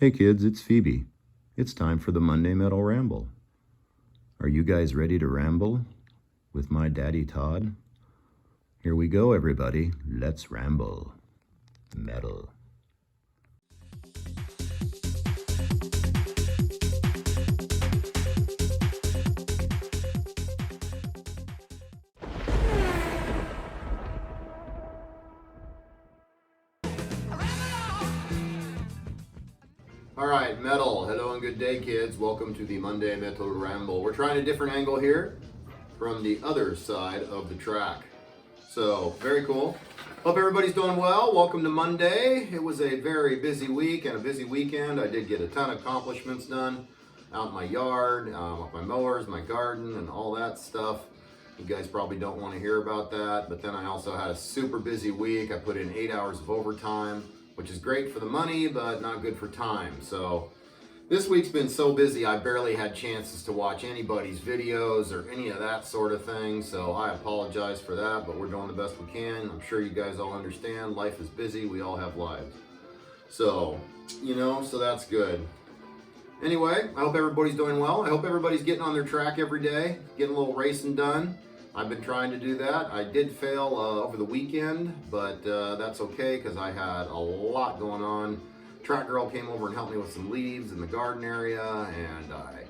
Hey kids, it's Phoebe. It's time for the Monday Metal Ramble. Are you guys ready to ramble with my daddy Todd? Here we go, everybody. Let's ramble. Metal. All right, metal. Hello and good day, kids. Welcome to the Monday Metal Ramble. We're trying a different angle here from the other side of the track. So, very cool. Hope everybody's doing well. Welcome to Monday. It was a very busy week and a busy weekend. I did get a ton of accomplishments done out in my yard, with my mowers, my garden, and all that stuff. You guys probably don't want to hear about that, but then I also had a super busy week. I put in 8 hours of overtime, which is great for the money, but not good for time. So this week's been so busy, I barely had chances to watch anybody's videos or any of that sort of thing. So I apologize for that, but we're doing the best we can. I'm sure you guys all understand. Life is busy. We all have lives. So, so that's good. Anyway, I hope everybody's doing well. I hope everybody's getting on their track every day, getting a little racing done. I've been trying to do that. I did fail over the weekend, but that's okay because I had a lot going on. Track girl came over and helped me with some leaves in the garden area, and I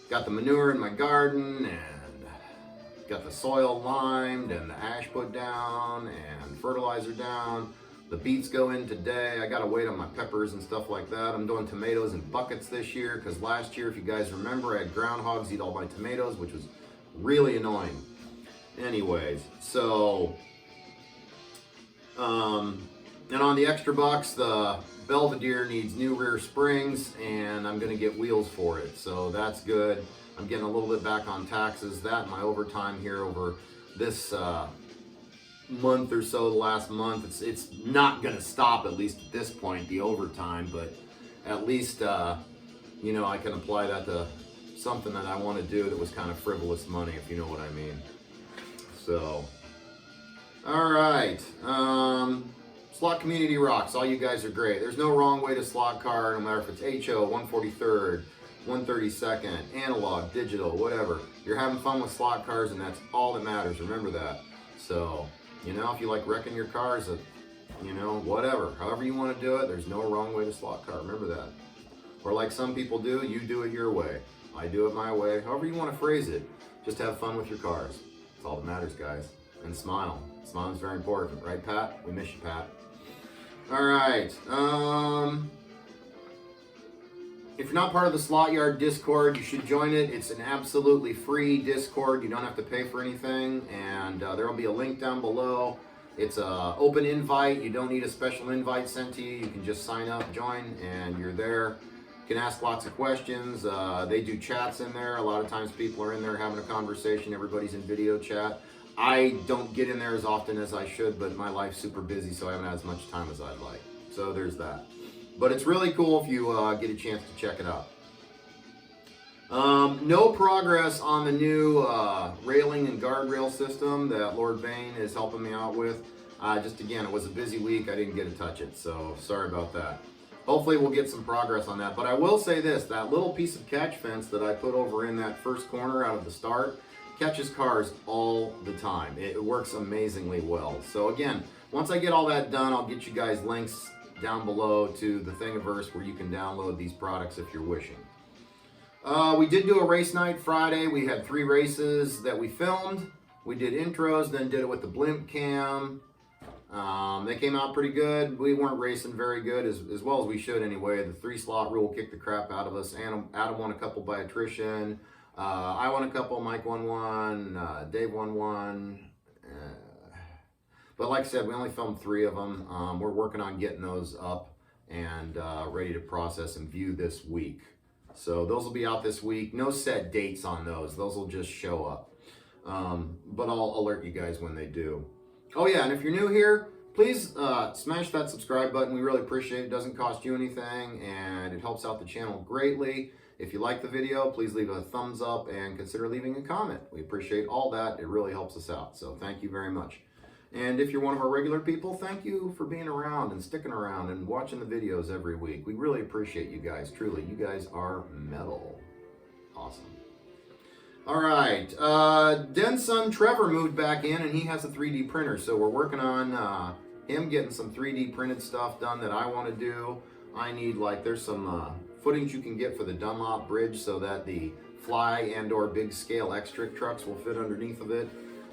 got the manure in my garden and got the soil limed and the ash put down and fertilizer down. The beets go in today. I got to wait on my peppers and stuff like that. I'm doing tomatoes in buckets this year because last year, if you guys remember, I had groundhogs eat all my tomatoes, which was really annoying. Anyways, so, and on the extra bucks, the Belvedere needs new rear springs, and I'm going to get wheels for it, so that's good. I'm getting a little bit back on taxes. That and my overtime here over this month or so, the last month, it's not going to stop, at least at this point, the overtime, but at least, I can apply that to something that I want to do that was kind of frivolous money, if you know what I mean. So, all right, slot community rocks. All you guys are great. There's no wrong way to slot car, no matter if it's HO, 143rd, 132nd, analog, digital, whatever. You're having fun with slot cars, and that's all that matters. Remember that. So, if you like wrecking your cars, whatever. However you want to do it, there's no wrong way to slot car. Remember that. Or like some people do, you do it your way. I do it my way. However you want to phrase it. Just have fun with your cars. That's all that matters, guys. And smile. Smiling is very important, right, Pat? We miss you, Pat. All right. If you're not part of the Slot Yard Discord, you should join it. It's an absolutely free Discord. You don't have to pay for anything, and there will be a link down below. It's an open invite. You don't need a special invite sent to you. You can just sign up, join, and you're there. You can ask lots of questions. They do chats in there. A lot of times people are in there having a conversation. Everybody's in video chat. I don't get in there as often as I should, but my life's super busy, so I haven't had as much time as I'd like. So there's that. But it's really cool if you get a chance to check it out. No progress on the new railing and guardrail system that Lord Bain is helping me out with. Just again, it was a busy week. I didn't get to touch it, so sorry about that. Hopefully we'll get some progress on that. But I will say this, that little piece of catch fence that I put over in that first corner out of the start catches cars all the time. It works amazingly well. So again, once I get all that done, I'll get you guys links down below to the Thingiverse where you can download these products if you're wishing. We did do a race night Friday. We had 3 races that we filmed. We did intros, then did it with the blimp cam. They came out pretty good. We weren't racing very good, as well as we should anyway. The 3-slot rule kicked the crap out of us. Adam won a couple by attrition. I won a couple. Mike won one. Dave won one. But like I said, we only filmed 3 of them. We're working on getting those up and ready to process and view this week. So those will be out this week. No set dates on those. Those will just show up. But I'll alert you guys when they do. Oh yeah, and if you're new here, please smash that subscribe button. We really appreciate it. It doesn't cost you anything, and it helps out the channel greatly. If you like the video, please leave a thumbs up and consider leaving a comment. We appreciate all that. It really helps us out. So thank you very much. And if you're one of our regular people, thank you for being around and sticking around and watching the videos every week. We really appreciate you guys, truly. You guys are metal. Awesome. All right, Den's son Trevor moved back in and he has a 3D printer. So we're working on him getting some 3D printed stuff done that I want to do. I need, like, there's some footings you can get for the Dunlop bridge so that the fly and or big scale X-Trick trucks will fit underneath of it.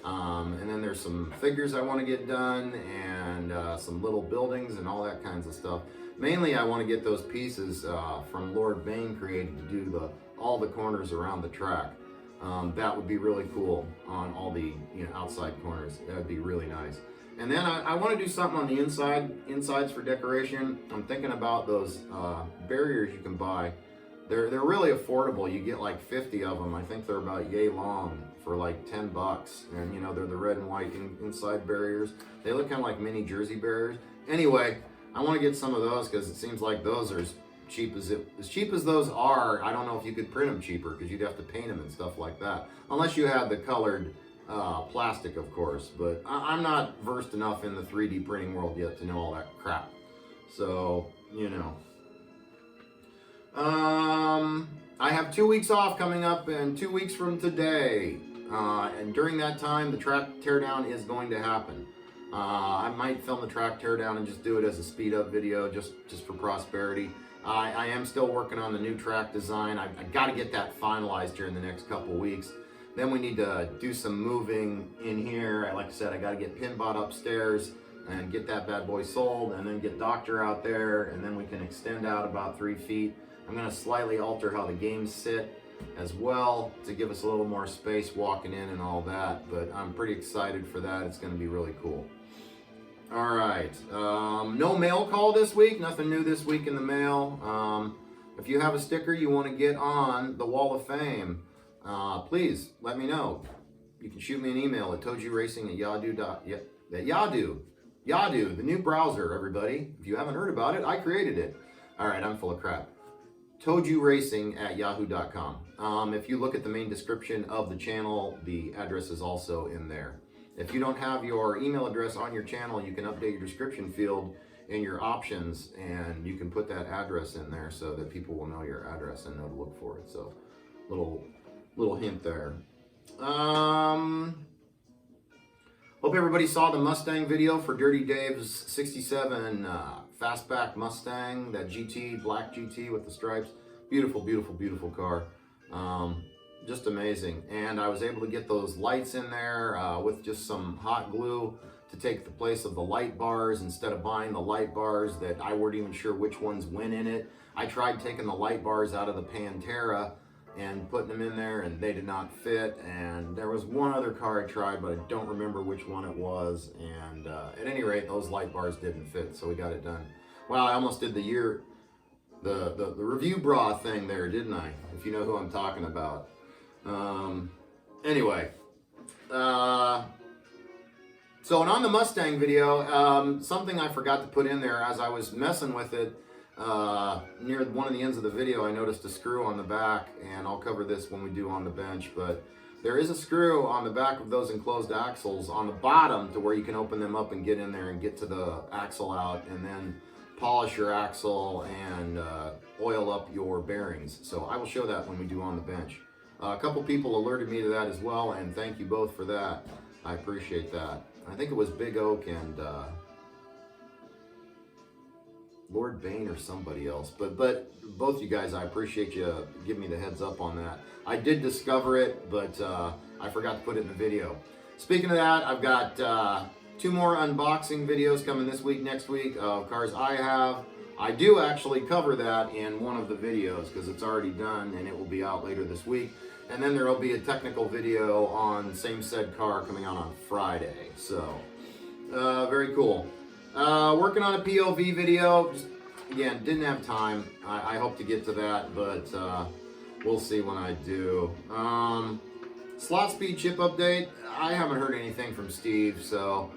And then there's some figures I want to get done and some little buildings and all that kinds of stuff. Mainly I want to get those pieces from Lord Bain created to do all the corners around the track. That would be really cool on all the outside corners. That would be really nice. And then I want to do something on the insides for decoration. I'm thinking about those barriers you can buy. They're really affordable. You get like 50 of them. I think they're about yay long for like $10. And they're the red and white inside barriers. They look kind of like mini Jersey barriers. Anyway, I want to get some of those because it seems like those are as cheap as those are. I don't know if you could print them cheaper because you'd have to paint them and stuff like that. Unless you had the colored plastic, of course. But I'm not versed enough in the 3D printing world yet to know all that crap. So, I have 2 weeks off coming up and 2 weeks from today. And during that time, the track teardown is going to happen. I might film the track teardown and just do it as a speed up video just for prosperity. I am still working on the new track design. I've got to get that finalized during the next couple weeks. Then we need to do some moving in here. Like I said, I got to get Pinbot upstairs and get that bad boy sold, and then get Doctor out there, and then we can extend out about 3 feet. I'm going to slightly alter how the games sit as well to give us a little more space walking in and all that, but I'm pretty excited for that. It's going to be really cool. All right, no mail call this week, nothing new this week in the mail. If you have a sticker you want to get on the Wall of Fame, please let me know. You can shoot me an email at tojuracing@yahoo. Yahoo, the new browser, everybody. If you haven't heard about it, I created it. All right, I'm full of crap. ToJuRacing@yahoo.com. If you look at the main description of the channel, the address is also in there. If you don't have your email address on your channel, you can update your description field in your options, and you can put that address in there so that people will know your address and know to look for it. So, little hint there. Hope everybody saw the Mustang video for Dirty Dave's 67 Fastback Mustang, that GT, black GT with the stripes. Beautiful, beautiful, beautiful car. Just amazing. And I was able to get those lights in there with just some hot glue to take the place of the light bars instead of buying the light bars that I weren't even sure which ones went in it. I tried taking the light bars out of the Pantera and putting them in there, and they did not fit. And there was one other car I tried, but I don't remember which one it was. And at any rate, those light bars didn't fit, so we got it done. Well, I almost did the review bra thing there, didn't I? If you know who I'm talking about. Anyway, so and on the Mustang video, something I forgot to put in there as I was messing with it. Near one of the ends of the video, I noticed a screw on the back, and I'll cover this when we do on the bench, but there is a screw on the back of those enclosed axles on the bottom to where you can open them up and get in there and get to the axle out, and then polish your axle and oil up your bearings. So I will show that when we do on the bench. A couple people alerted me to that as well, and thank you both for that. I appreciate that. I think it was Big Oak and Lord Bain or somebody else, but both you guys, I appreciate you giving me the heads up on that. I did discover it, but I forgot to put it in the video. Speaking of that, I've got 2 more unboxing videos coming this week, next week of cars I have. I do actually cover that in one of the videos because it's already done and it will be out later this week. And then there will be a technical video on same said car coming out on Friday. So, very cool. Working on a POV video. Just, again, didn't have time. I hope to get to that, but we'll see when I do. Slot speed chip update. I haven't heard anything from Steve, so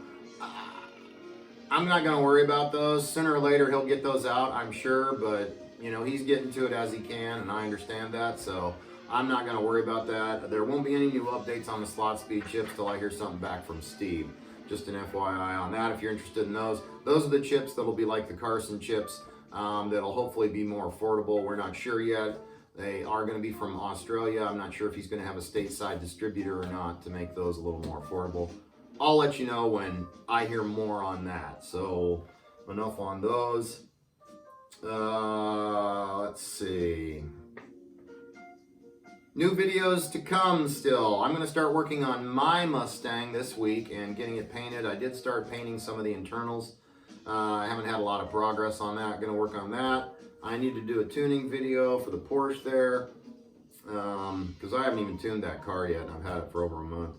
I'm not going to worry about those. Sooner or later, he'll get those out, I'm sure, but he's getting to it as he can, and I understand that, so I'm not going to worry about that. There won't be any new updates on the slot speed chips till I hear something back from Steve. Just an FYI on that if you're interested in those. Those are the chips that'll be like the Carson chips that'll hopefully be more affordable. We're not sure yet. They are going to be from Australia. I'm not sure if he's going to have a stateside distributor or not to make those a little more affordable. I'll let you know when I hear more on that. So enough on those. Let's see. New videos to come still. I'm going to start working on my Mustang this week and getting it painted. I did start painting some of the internals. I haven't had a lot of progress on that. Going to work on that. I need to do a tuning video for the Porsche there because I haven't even tuned that car yet and I've had it for over a month.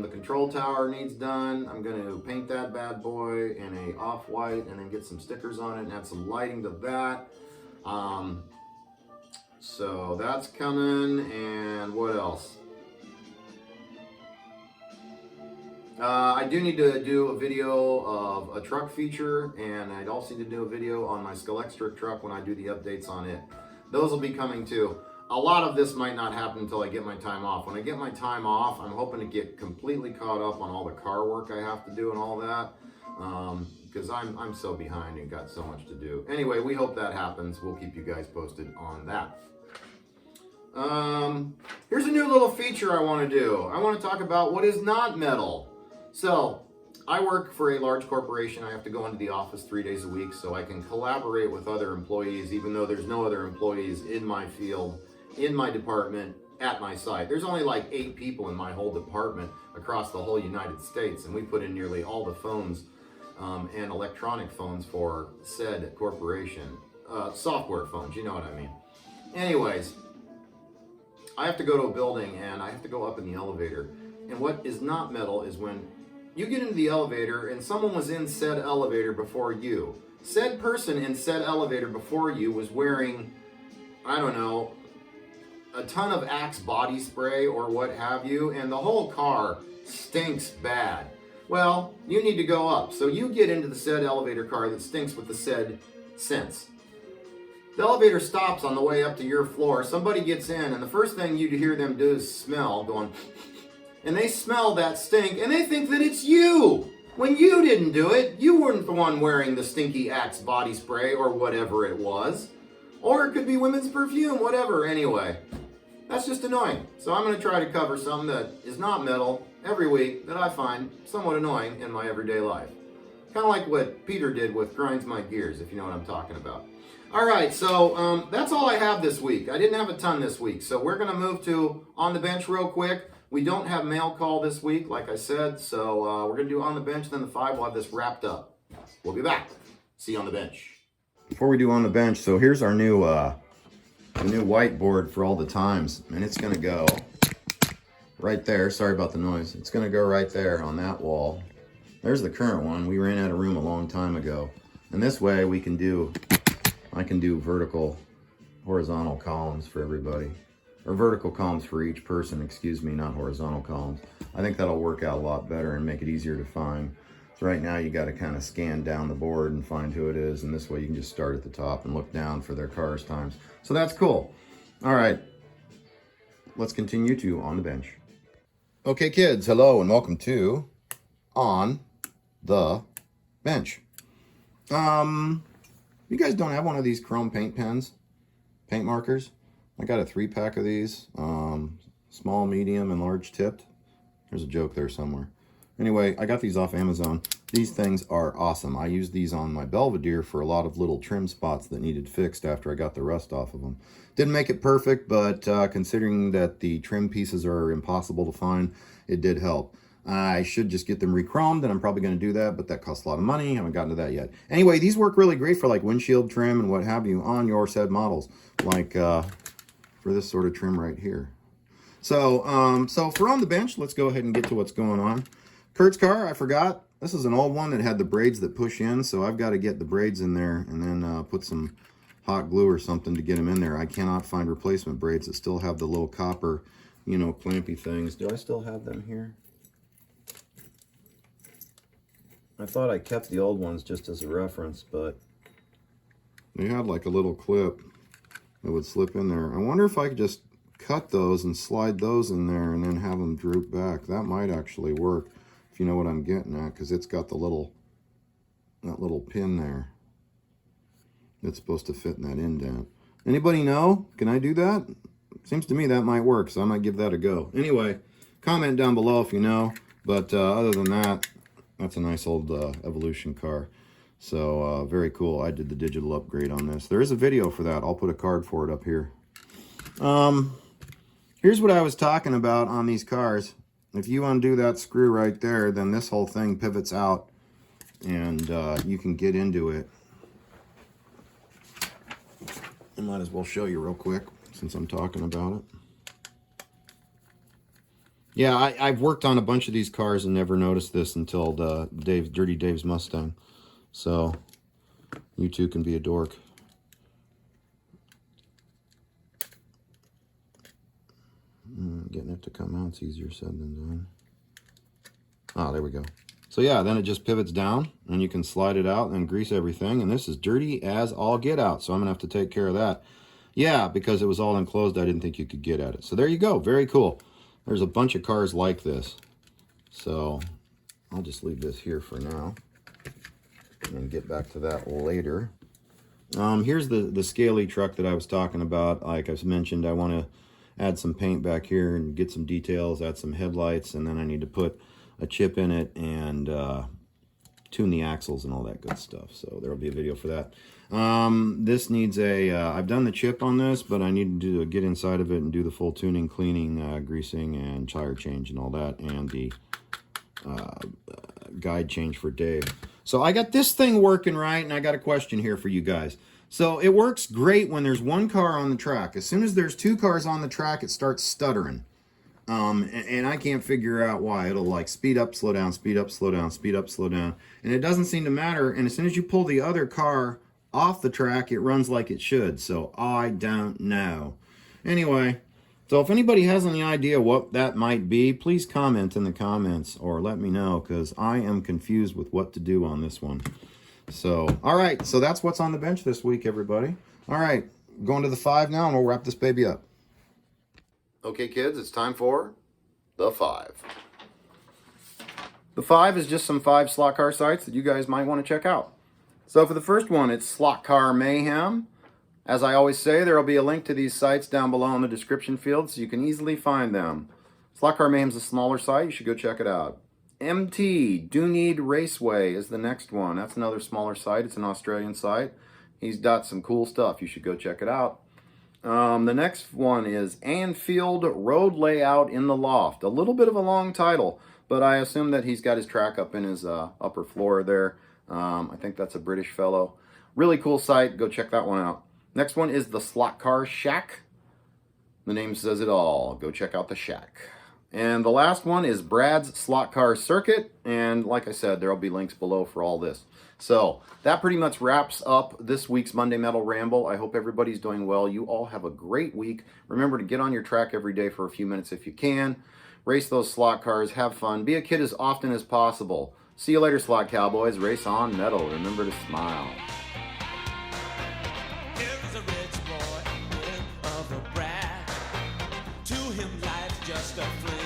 The control tower needs done. I'm going to paint that bad boy in a off-white and then get some stickers on it and add some lighting to that. So that's coming. And what else? I do need to do a video of a truck feature, and I'd also need to do a video on my Scalextric truck when I do the updates on it. Those will be coming too. A lot of this might not happen until I get my time off. When I get my time off, I'm hoping to get completely caught up on all the car work I have to do and all that, because I'm so behind and got so much to do. Anyway, we hope that happens. We'll keep you guys posted on that. Here's a new little feature I want to do. I want to talk about what is not metal. So, I work for a large corporation. I have to go into the office 3 days a week so I can collaborate with other employees, even though there's no other employees in my field, in my department, at my site. There's only like 8 people in my whole department across the whole United States, and we put in nearly all the phones and electronic phones for said corporation. Software phones, you know what I mean. Anyways, I have to go to a building and I have to go up in the elevator. And what is not metal is when you get into the elevator and someone was in said elevator before you. Said person in said elevator before you was wearing, I don't know, a ton of Axe body spray or what have you, and the whole car stinks bad. Well, you need to go up. So you get into the said elevator car that stinks with the said scents. The elevator stops on the way up to your floor. Somebody gets in, and the first thing you hear them do is smell, going, and they smell that stink, and they think that it's you. When you didn't do it, you weren't the one wearing the stinky Axe body spray or whatever it was. Or it could be women's perfume, whatever. Anyway, that's just annoying. So I'm going to try to cover something that is not metal every week that I find somewhat annoying in my everyday life. Kind of like what Peter did with Grinds My Gears, if you know what I'm talking about. All right, so that's all I have this week. I didn't have a ton this week, so we're going to move to On the Bench real quick. We don't have mail call this week, like I said, so we're going to do On the Bench, then the 5. We'll have this wrapped up. We'll be back. See you on the bench. Before we do On the Bench, so here's our new whiteboard for all the times, and it's going to go right there. Sorry about the noise. It's going to go right there on that wall. There's the current one. We ran out of room a long time ago. And this way we can do, I can do vertical, horizontal columns for everybody. Or vertical columns for each person, excuse me, not horizontal columns. I think that'll work out a lot better and make it easier to find. So right now you got to kind of scan down the board and find who it is, and this way you can just start at the top and look down for their cars times. So that's cool. All right, let's continue to On the Bench. Okay kids, hello and welcome to On the Bench. You guys don't have one of these chrome paint pens, paint markers? I got a 3-pack of these, small, medium, and large tipped. There's a joke there somewhere. Anyway, I got these off Amazon. These things are awesome. I used these on my Belvedere for a lot of little trim spots that needed fixed after I got the rust off of them. Didn't make it perfect, but considering that the trim pieces are impossible to find, it did help. I should just get them re-chromed, and I'm probably going to do that, but that costs a lot of money. I haven't gotten to that yet. Anyway, these work really great for like windshield trim and what have you on your said models, like for this sort of trim right here. So, so for On the Bench, let's go ahead and get to what's going on. Kurt's car, I forgot. This is an old one that had the braids that push in, so I've got to get the braids in there and then put some hot glue or something to get them in there. I cannot find replacement braids that still have the little copper, you know, clampy things. Do I still have them here? I thought I kept the old ones just as a reference, but they had like a little clip that would slip in there. I wonder if I could just cut those and slide those in there and then have them droop back. That might actually work. if you know what I'm getting at, because it's got the that little pin there that's supposed to fit in that indent. Anybody know? Can I do that? Seems to me that might work, so I might give that a go. Anyway, comment down below if you know. But other than that, that's a nice old Evolution car. So very cool. I did the digital upgrade on this. There is a video for that. I'll put a card for it up here. Here's what I was talking about on these cars. If you undo that screw right there, then this whole thing pivots out and you can get into it. I might as well show you real quick since I'm talking about it. Yeah, I've worked on a bunch of these cars and never noticed this until Dirty Dave's Mustang. So you too can be a dork. Getting it to come out, it's easier said than done. Ah, there we go. So yeah, then it just pivots down and you can slide it out and grease everything. And this is dirty as all get out. So I'm gonna have to take care of that. Yeah, because it was all enclosed, I didn't think you could get at it. So there you go, very cool. There's a bunch of cars like this. So I'll just leave this here for now and get back to that later. Here's the scaly truck that I was talking about. Like I mentioned, I want to add some paint back here and get some details, add some headlights, and then I need to put a chip in it and tune the axles and all that good stuff. So there'll be a video for that. This needs I've done the chip on this, but I need to get inside of it and do the full tuning, cleaning, greasing, and tire change and all that, and the guide change for Dave. So I got this thing working right, and I got a question here for you guys. So it works great when there's one car on the track. As soon as there's two cars on the track, it starts stuttering. And I can't figure out why. It'll like speed up, slow down, speed up, slow down, speed up, slow down. And it doesn't seem to matter. And as soon as you pull the other car off the track, it runs like it should. So I don't know. Anyway, so if anybody has any idea what that might be, please comment in the comments or let me know, because I am confused with what to do on this one. So, all right, so that's what's on the bench this week, everybody. All right, going to the 5 now, and we'll wrap this baby up. Okay, kids, it's time for the 5. The 5 is just some 5 slot car sites that you guys might want to check out. So for the first one, it's Slot Car Mayhem. As I always say, there will be a link to these sites down below in the description field so you can easily find them. Slot Car Mayhem's a smaller site. You should go check it out. MT, Do Need Raceway is the next one. That's another smaller site. It's an Australian site. He's got some cool stuff. You should go check it out. The next one is Anfield Road Layout in the Loft. A little bit of a long title, but I assume that he's got his track up in his upper floor there. I think that's a British fellow. Really cool site. Go check that one out. Next one is the Slot Car Shack. The name says it all. Go check out the shack. And the last one is Brad's Slot Car Circuit. And like I said, there will be links below for all this. So that pretty much wraps up this week's Monday Metal Ramble. I hope everybody's doing well. You all have a great week. Remember to get on your track every day for a few minutes if you can. Race those slot cars. Have fun. Be a kid as often as possible. See you later, Slot Cowboys. Race on metal. Remember to smile. Here's a rich boy of a brat. To him life's just a fling.